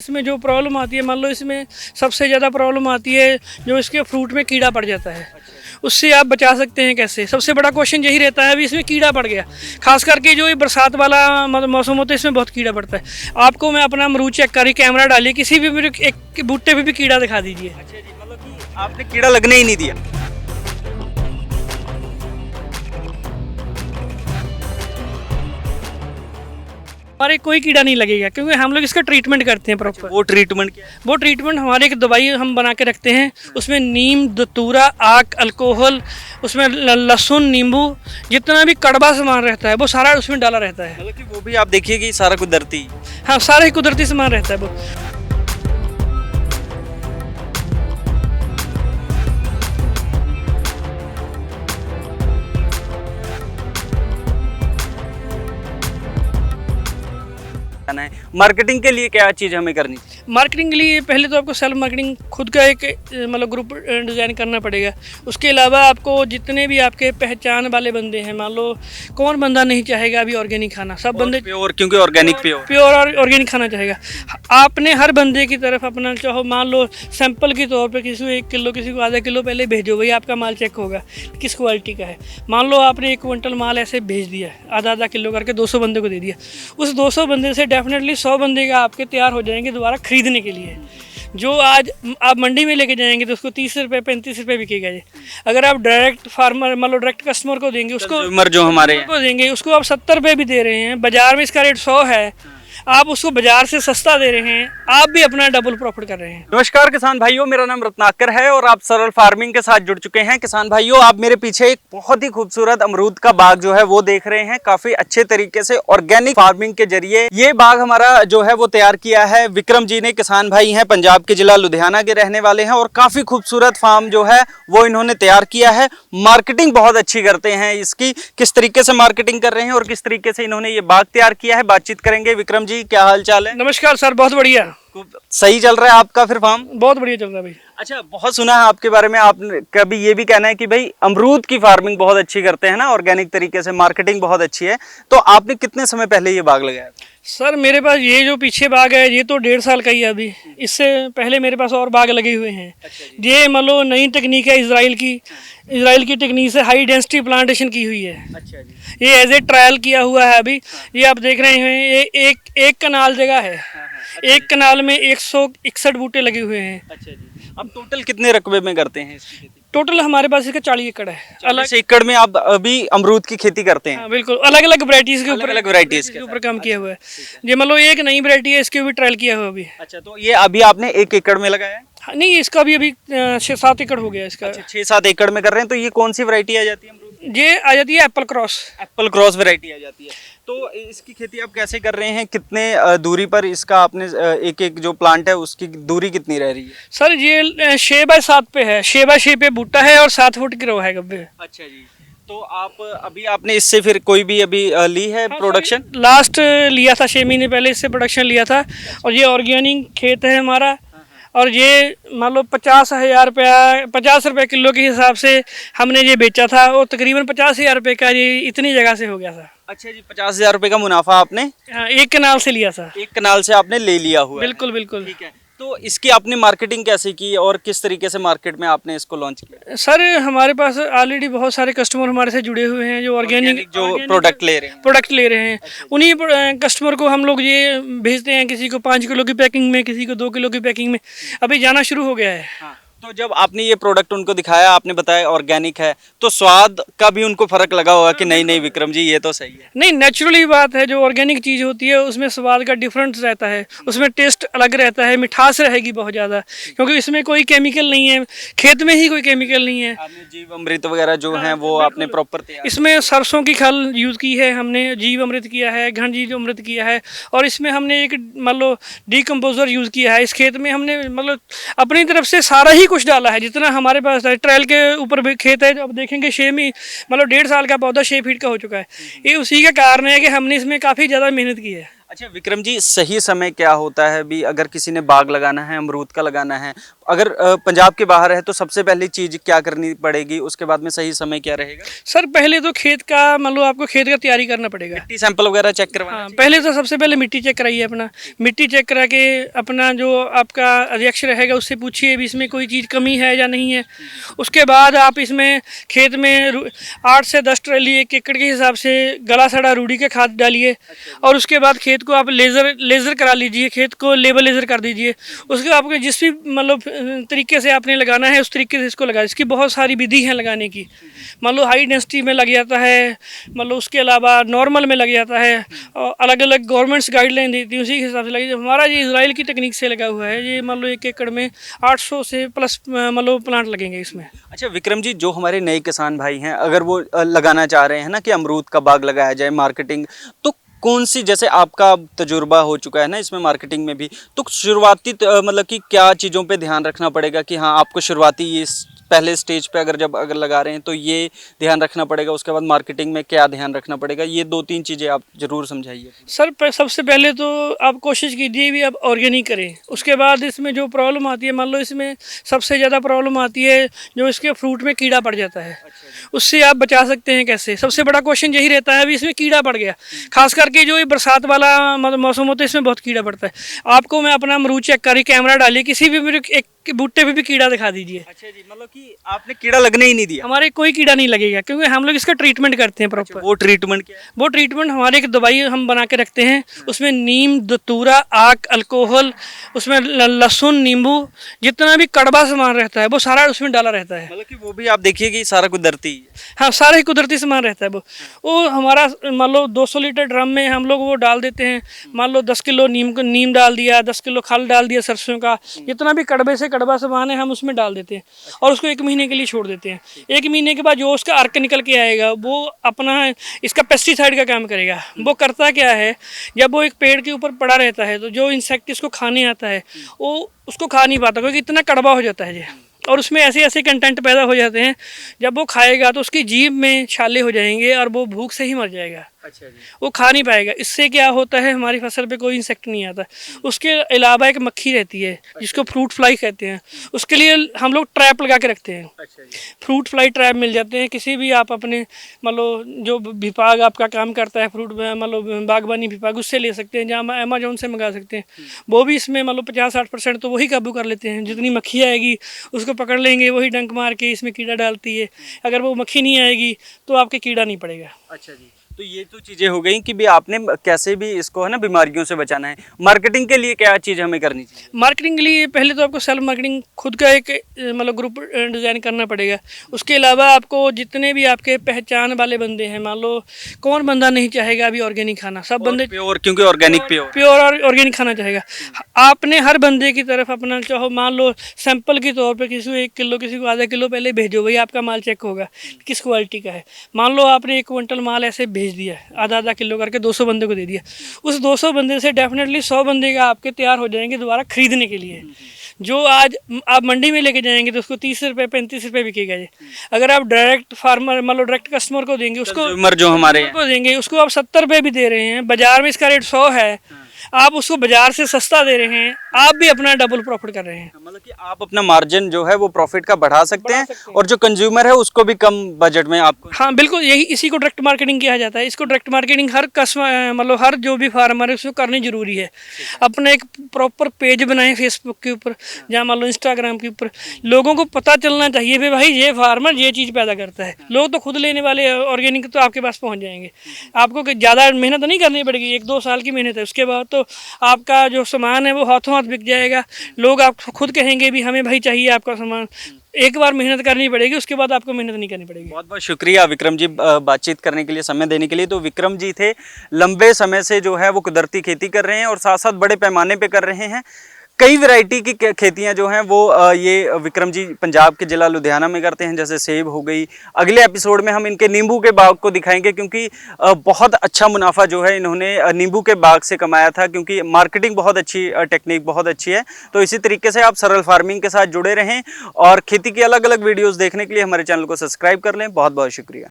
इसमें जो प्रॉब्लम आती है, मान लो इसमें सबसे ज़्यादा प्रॉब्लम आती है जो इसके फ्रूट में कीड़ा पड़ जाता है, उससे आप बचा सकते हैं कैसे? सबसे बड़ा क्वेश्चन यही रहता है। अभी इसमें कीड़ा पड़ गया, खास करके जो ये बरसात वाला मौसम होता है इसमें बहुत कीड़ा पड़ता है। आपको मैं अपना अमरूद चेक करी, कैमरा डालिए, किसी भी मेरे एक बूटे पे भी कीड़ा दिखा दीजिए। अच्छा जी, मतलब कि आपने कीड़ा लगने ही नहीं दिया। हमारे कोई कीड़ा नहीं लगेगा क्योंकि हम लोग इसका ट्रीटमेंट करते हैं प्रॉपर। वो ट्रीटमेंट क्या है? वो ट्रीटमेंट हमारे एक दवाई हम बना के रखते हैं, उसमें नीम, दतूरा, आक, अल्कोहल, उसमें लहसुन, नींबू, जितना भी कड़वा सामान रहता है वो सारा उसमें डाला रहता है। मतलब कि वो भी आप देखिए कि सारा कुदरती। हाँ, सारा ही कुदरती सामान रहता है वो। मार्केटिंग के लिए क्या चीज़ हमें करनी चाहिए? मार्केटिंग के लिए पहले तो आपको सेल्फ मार्केटिंग खुद का एक मतलब ग्रुप डिज़ाइन करना पड़ेगा। उसके अलावा आपको जितने भी आपके पहचान वाले बंदे हैं, मान लो कौन बंदा नहीं चाहेगा अभी ऑर्गेनिक खाना, सब बंदे प्योर, क्योंकि ऑर्गेनिक प्योर और ऑर्गेनिक खाना चाहेगा। आपने हर बंदे की तरफ अपना चाहो, मान लो सैंपल के तौर पे किसी को 1 किलो, किसी को आधा किलो पहले भेजो, भाई आपका माल चेक होगा किस क्वालिटी का है। मान लो आपने 1 क्विंटल माल ऐसे भेज दिया, आधा आधा किलो करके 200 बंदे को दे दिया, उस 200 बंदे से डेफिनेटली 100 बंदे का आपके तैयार हो जाएंगे दोबारा खरीदने के लिए। जो आज आप मंडी में लेके जाएंगे तो उसको 30 रुपये 35 रुपये बिकेगा जी। अगर आप डायरेक्ट फार्मर मान लो डायरेक्ट कस्टमर को देंगे, उसको जो हमारे को देंगे, उसको आप 70 रुपये भी दे रहे हैं, बाजार में इसका रेट 100 है, आप उसको बाजार से सस्ता दे रहे हैं, आप भी अपना डबल प्रॉफिट कर रहे हैं। नमस्कार किसान भाइयों, मेरा नाम रत्नाकर है और आप सरल फार्मिंग के साथ जुड़ चुके हैं। किसान भाइयों, आप मेरे पीछे एक बहुत ही खूबसूरत अमरूद का बाग जो है वो देख रहे हैं। काफी अच्छे तरीके से ऑर्गेनिक फार्मिंग के जरिए ये बाग हमारा जो है वो तैयार किया है विक्रम जी ने। किसान भाई हैं, पंजाब के जिला लुधियाना के रहने वाले हैं और काफी खूबसूरत फार्म जो है वो इन्होंने तैयार किया है। मार्केटिंग बहुत अच्छी करते हैं इसकी, किस तरीके से मार्केटिंग कर रहे हैं और किस तरीके से इन्होंने ये बाग तैयार किया है, बातचीत करेंगे। विक्रम जी, क्या हाल चाल है? नमस्कार सर, बहुत बढ़िया। सही चल रहा है आपका फिर फार्म? बहुत बढ़िया चल रहा है भाई। अच्छा, बहुत सुना है आपके बारे में, आपने कभी ये भी कहना है कि भाई अमरूद की फार्मिंग बहुत अच्छी करते हैं ना, ऑर्गेनिक तरीके से, मार्केटिंग बहुत अच्छी है। तो आपने कितने समय पहले ये बाग लगाया था? सर मेरे पास ये जो पीछे बाग है ये तो 1.5 साल का ही है अभी। इससे पहले मेरे पास और बाग लगे हुए हैं। ये मान लो नई टेक्निक है इजराइल की टेक्निक से हाई डेंसिटी प्लांटेशन की हुई है। अच्छा जी। ये एज ए ट्रायल किया हुआ है अभी। ये आप देख रहे हैं, ये एक कनाल जगह है। एक कनाल में 161 बूटे लगे हुए हैं। अच्छा जी। अब टोटल कितने रकबे में करते हैं इसकी खेती? टोटल हमारे पास इसका 40 एकड़ है। 40 एकड़ में आप अभी अमरूद की खेती करते हैं? हाँ, बिल्कुल। अलग अलग वैरायटीज के ऊपर, अलग वैरायटीज के ऊपर काम किया हुआ है। ये मान लो एक नई वैरायटी है, इसके भी ट्रायल किया हुआ अभी। अच्छा, तो ये अभी आपने 1 एकड़ में लगाया है? हाँ, नहीं, इसका भी अभी 6-7 एकड़ हो गया इसका। 6-7 एकड़ में कर रहे हैं। तो ये कौन सी वैरायटी आ जाती है अमरूद? ये आ जाती है एप्पल क्रॉस वैरायटी आ जाती है। तो इसकी खेती आप कैसे कर रहे हैं? कितने दूरी पर इसका आपने एक जो प्लांट है उसकी दूरी कितनी रह रही है? सर ये 6x7 पे है, 6x6 पे बूटा है और 7 फुट की रो है गब्बे। अच्छा जी। तो आपने इससे फिर कोई भी अभी ली है प्रोडक्शन? लास्ट लिया था 6 महीने पहले, इससे प्रोडक्शन लिया था। और ये ऑर्गेनिक खेत है हमारा। और ये मान लो 50 रुपये किलो के हिसाब से हमने ये बेचा था और तकरीबन 50,000 रुपये का ये इतनी जगह से हो गया था। अच्छा जी, 50,000 रुपये का मुनाफा आपने? हाँ, एक कनाल से लिया था। एक कनाल से आपने ले लिया हुआ? बिल्कुल बिल्कुल। ठीक है। तो इसकी आपने मार्केटिंग कैसे की और किस तरीके से मार्केट में आपने इसको लॉन्च किया? सर हमारे पास ऑलरेडी बहुत सारे कस्टमर हमारे से जुड़े हुए हैं जो ऑर्गेनिक प्रोडक्ट ले रहे हैं। उन्हीं कस्टमर को हम लोग ये भेजते हैं, किसी को 5 किलो की पैकिंग में, किसी को 2 किलो की पैकिंग में। अभी जाना शुरू हो गया है। हाँ। तो जब आपने ये प्रोडक्ट उनको दिखाया, आपने बताया ऑर्गेनिक है, तो स्वाद का भी उनको फर्क लगा होगा कि नहीं विक्रम जी ये तो सही है? नहीं, नेचुरली बात है, जो ऑर्गेनिक चीज़ होती है उसमें स्वाद का डिफरेंस रहता है, उसमें टेस्ट अलग रहता है, मिठास रहेगी बहुत ज़्यादा, क्योंकि इसमें कोई केमिकल नहीं है, खेत में ही कोई केमिकल नहीं है। आपने जीव अमृत वगैरह जो है वो आपने प्रॉपर तैयार? इसमें सरसों की खल यूज़ की है हमने, जीव अमृत किया है, घन जीव अमृत किया है, और इसमें हमने एक मान लो डीकम्पोजर यूज़ किया है। इस खेत में हमने मतलब अपनी तरफ से सारा ही कुछ डाला है जितना हमारे पास है। ट्रायल के ऊपर भी खेत है, अब देखेंगे 6 में मतलब 1.5 साल का पौधा 6 फीट का हो चुका है। ये उसी का कारण है कि हमने इसमें काफ़ी ज़्यादा मेहनत की है। अच्छा विक्रम जी, सही समय क्या होता है अभी अगर किसी ने बाग लगाना है, अमरूद का लगाना है, अगर पंजाब के बाहर है तो सबसे पहली चीज क्या करनी पड़ेगी, उसके बाद में सही समय क्या रहेगा? सर पहले तो खेत का मान लो आपको खेत का तैयारी करना पड़ेगा। मिट्टी सैंपल वगैरह चेक करवाना हाँ, चाहिए? पहले तो सबसे पहले मिट्टी चेक कराइए अपना। मिट्टी चेक करा के अपना जो आपका अध्यक्ष रहेगा उससे पूछिए भी इसमें कोई चीज़ कमी है या नहीं है। उसके बाद आप इसमें खेत में 8 से 10 ट्राली 1 एकड़ के हिसाब से गला सड़ा रूढ़ी के खाद डालिए। और उसके बाद खेत को आप लेज़र करा लीजिए, खेत को लेवल लेज़र कर दीजिए। उसके आपको जिस भी मतलब तरीके से आपने लगाना है उस तरीके से इसको लगाए। इसकी बहुत सारी विधि है लगाने की। मान लो हाई डेंसिटी में लग जाता है, मतलब उसके अलावा नॉर्मल में लग जाता है, और अलग अलग गवर्नमेंट्स गाइडलाइन देती है उसी के हिसाब से लगी। हमारा ये इजराइल की टेक्निक से लगा हुआ है। ये मान लो 1 एकड़ में 800 से प्लस मतलब प्लांट लगेंगे इसमें। अच्छा विक्रम जी, जो हमारे नए किसान भाई हैं अगर वो लगाना चाह रहे हैं ना कि अमरूद का बाग लगाया जाए, मार्केटिंग, तो कौन सी, जैसे आपका तजुर्बा हो चुका है ना इसमें मार्केटिंग में भी, तो शुरुआती मतलब कि क्या चीज़ों पे ध्यान रखना पड़ेगा कि हाँ आपको शुरुआती ये पहले स्टेज पे अगर लगा रहे हैं तो ये ध्यान रखना पड़ेगा, उसके बाद मार्केटिंग में क्या ध्यान रखना पड़ेगा, ये 2-3 चीज़ें आप जरूर समझाइए। सर सबसे पहले तो आप कोशिश कीजिए भी आप ऑर्गेनिक करें। उसके बाद इसमें जो प्रॉब्लम आती है, मान लो इसमें सबसे ज़्यादा प्रॉब्लम आती है जो इसके फ्रूट में कीड़ा पड़ जाता है। उससे आप बचा सकते हैं कैसे? सबसे बड़ा क्वेश्चन यही रहता है अभी इसमें कीड़ा पड़ गया। खास करके जो ये बरसात वाला मौसम होता है इसमें बहुत कीड़ा पड़ता है। आपको मैं अपना अमरूद चेक करी, कैमरा डालिए, किसी भी मेरे एक बूटे पे भी कीड़ा दिखा दीजिए। अच्छा जी, मतलब कि आपने कीड़ा लगने ही नहीं दिया? हमारे कोई कीड़ा नहीं लगेगा क्योंकि हम लोग इसका ट्रीटमेंट करते हैं प्रॉपर। वो ट्रीटमेंट क्या है? वो ट्रीटमेंट हमारे एक दवाई हम बना के रखते हैं, उसमें नीम, दतूरा, आक, अल्कोहल, उसमें लहसुन, नींबू, जितना भी कड़वा सामान रहता है वो सारा उसमें डाला रहता है। मतलब कि वो भी आप देखिए कि सारा कुदरती है। हाँ, सारा ही कुदरती सामान रहता है वो हमारा मान लो 200 लीटर ड्रम में हम लोग वो डाल देते हैं। मान लो 10 किलो नीम डाल दिया, 10 किलो खल डाल दिया सरसों का, जितना भी कड़वे से कड़वा सामान है हम उसमें डाल देते हैं और उसको 1 महीने के लिए छोड़ देते हैं। 1 महीने के बाद जो उसका अर्क निकल के आएगा वो अपना इसका पेस्टिसाइड का काम करेगा। वो करता क्या है, जब वो एक पेड़ के ऊपर पड़ा रहता है तो जो इंसेक्ट इसको खाने आता है वो उसको खा नहीं पाता क्योंकि इतना कड़वा हो जाता है ये, और उसमें ऐसे ऐसे कंटेंट पैदा हो जाते हैं। जब वो खाएगा तो उसकी जीभ में छाले हो जाएंगे और वो भूख से ही मर जाएगा। अच्छा जी। वो खा नहीं पाएगा। इससे क्या होता है, हमारी फसल पे कोई इंसेक्ट नहीं आता। उसके अलावा एक मक्खी रहती है जिसको फ्रूट फ्लाई कहते हैं, उसके लिए हम लोग ट्रैप लगा के रखते हैं। अच्छा जी। फ्रूट फ्लाई ट्रैप मिल जाते हैं किसी भी आप अपने मतलब जो विभाग आपका काम करता है फ्रूट मतलब बागवानी विभाग, उससे ले सकते हैं, जहाँ अमेजोन से मंगा सकते हैं। वो भी इसमें मतलब 50-60% तो वही काबू कर लेते हैं। जितनी मक्खी आएगी उसको पकड़ लेंगे, वही डंक मार के इसमें कीड़ा डालती है। अगर वो मक्खी नहीं आएगी तो आपके कीड़ा नहीं पड़ेगा। अच्छा जी, तो ये तो चीज़ें हो गई कि भी आपने कैसे भी इसको है ना बीमारियों से बचाना है। मार्केटिंग के लिए क्या चीज़ हमें करनी चाहिए? मार्केटिंग के लिए पहले तो आपको सेल्फ मार्केटिंग खुद का एक मतलब ग्रुप डिज़ाइन करना पड़ेगा। उसके अलावा आपको जितने भी आपके पहचान वाले बंदे हैं, मान लो कौन बंदा नहीं चाहेगा अभी ऑर्गेनिक खाना, सब बंदे प्योर, क्योंकि ऑर्गेनिक प्योर और ऑर्गेनिक खाना चाहेगा। आपने हर बंदे की तरफ अपना चाहो मान लो सैंपल के तौर पे किसी को 1 किलो किसी को आधा किलो पहले भेजो, भाई आपका माल चेक होगा किस क्वालिटी का है। मान लो आपने 1 क्विंटल माल ऐसे भेज दिया, आधा किलो करके 200 बंदे को दे दिया, उस 200 बंदे से डेफिनेटली 100 बंदे का आपके तैयार हो जाएंगे दोबारा खरीदने के लिए। जो आज आप मंडी में लेके जाएंगे तो उसको 30 रुपये 35 रुपये बिकेगा ये। अगर आप डायरेक्ट फार्मर मतलब डायरेक्ट कस्टमर को देंगे, उसको जो हमारे को देंगे, उसको आप 70 रुपये भी दे रहे हैं, बाजार में इसका रेट 100 है, आप उसको बाजार से सस्ता दे रहे हैं, आप भी अपना डबल प्रॉफिट कर रहे हैं। मतलब कि आप अपना मार्जिन जो है वो प्रॉफिट का बढ़ा सकते हैं और जो कंज्यूमर है उसको भी कम बजट में आपको। हाँ बिल्कुल, यही इसी को डायरेक्ट मार्केटिंग किया जाता है। इसको डायरेक्ट मार्केटिंग हर कस्टमर मतलब हर जो भी फार्मर है उसको करनी जरूरी है। अपना एक प्रॉपर पेज बनाएं फेसबुक के ऊपर, जहाँ मान लो इंस्टाग्राम के ऊपर, लोगों को पता चलना चाहिए कि भाई ये फार्मर ये चीज़ पैदा करता है। लोग तो खुद लेने वाले ऑर्गेनिक तो आपके पास पहुँच जाएंगे। आपको ज़्यादा मेहनत नहीं करनी पड़ेगी, 1-2 साल की मेहनत है। उसके बाद तो आपका जो सामान है वो हाथों हाथ बिक जाएगा। लोग आप खुद कहेंगे भी हमें भाई चाहिए आपका सामान। एक बार मेहनत करनी पड़ेगी, उसके बाद आपको मेहनत नहीं करनी पड़ेगी। बहुत बहुत शुक्रिया विक्रम जी बातचीत करने के लिए, समय देने के लिए। तो विक्रम जी थे, लंबे समय से जो है वो कुदरती खेती कर रहे हैं और साथ साथ बड़े पैमाने पे कर रहे हैं। कई वैरायटी की खेतियां जो हैं वो ये विक्रम जी पंजाब के जिला लुधियाना में करते हैं, जैसे सेब हो गई। अगले एपिसोड में हम इनके नींबू के बाग को दिखाएंगे क्योंकि बहुत अच्छा मुनाफा जो है इन्होंने नींबू के बाग से कमाया था, क्योंकि मार्केटिंग बहुत अच्छी, टेक्निक बहुत अच्छी है। तो इसी तरीके से आप सरल फार्मिंग के साथ जुड़े रहें और खेती की अलग अलग वीडियोज़ देखने के लिए हमारे चैनल को सब्सक्राइब कर लें। बहुत बहुत शुक्रिया।